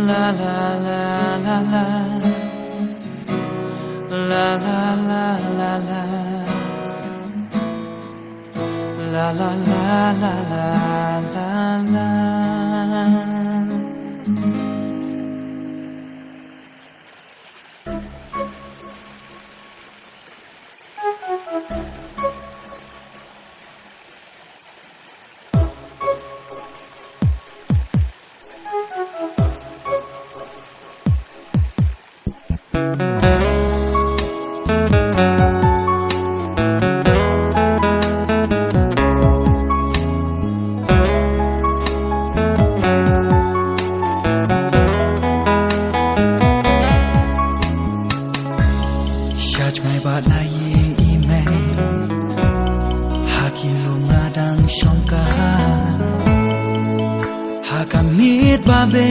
la la la la la la la la la la la la la la la Hakamit babe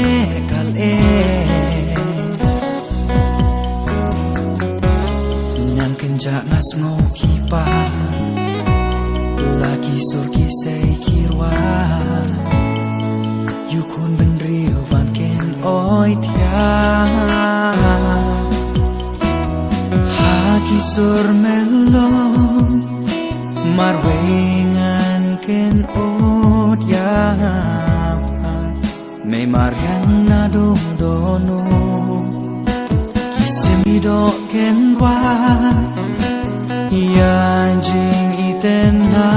kale Nyan kenja nas ngoki pa Lagi surki say kirwa Yukun ben riu ban ken oi tia Haki sur melon Marwengan ken ot ya May mariang na dono Kisimido kenwa Yanjing iten na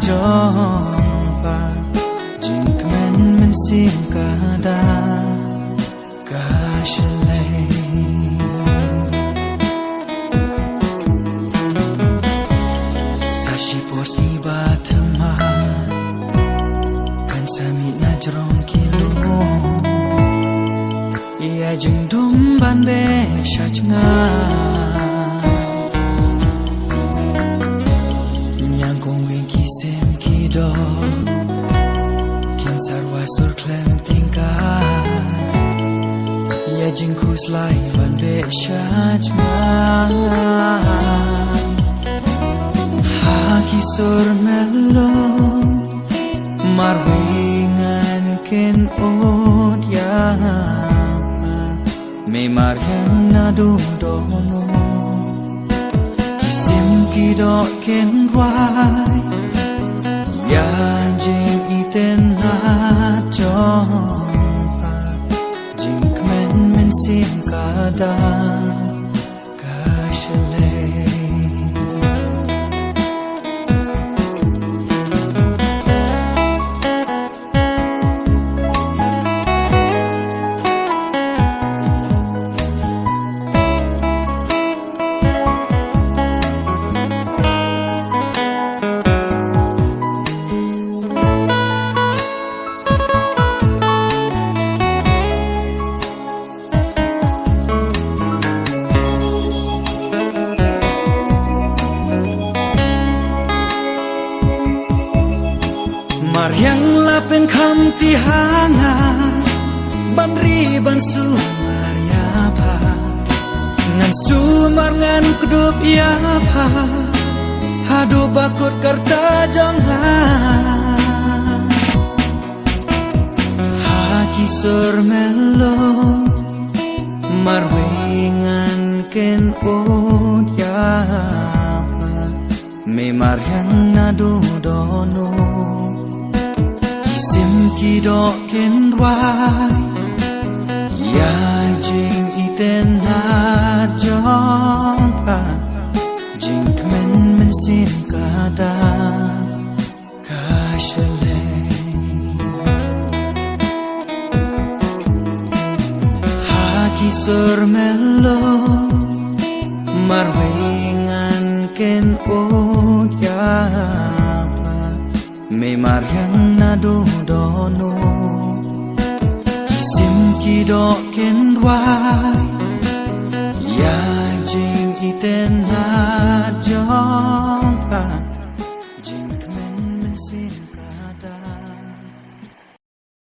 jongpa Jing kemen mensim kada Kashalay Sashi pos iba teman Kan sami na jerong kilo Ia jeng dumban be syajnga Nyangkong wingki sem kido Kin sarwa sur klem tingkat Ia jeng kuslai ban be syajnga Haki sur melon Marwingan ken od ya May mariang na dono Kisim kido ken wai Yanjing iten na jongpa Jing kemen mensim kada Kashalay Mariang lapen kam tihanga Banri bansu Maria pa Ngan sumar ngan kedup ya pa Hadu bakut kerta jangan Haki sur melo Marwingan ken od ya pa Me mariang nadu dono Kido ken wai Ya jing iten na jongpa Jing kemen mensim kada Kashalay Haki sur melo Marwingan ken od ya May mariang na dono Kisim kido ken wai Ya jing iten na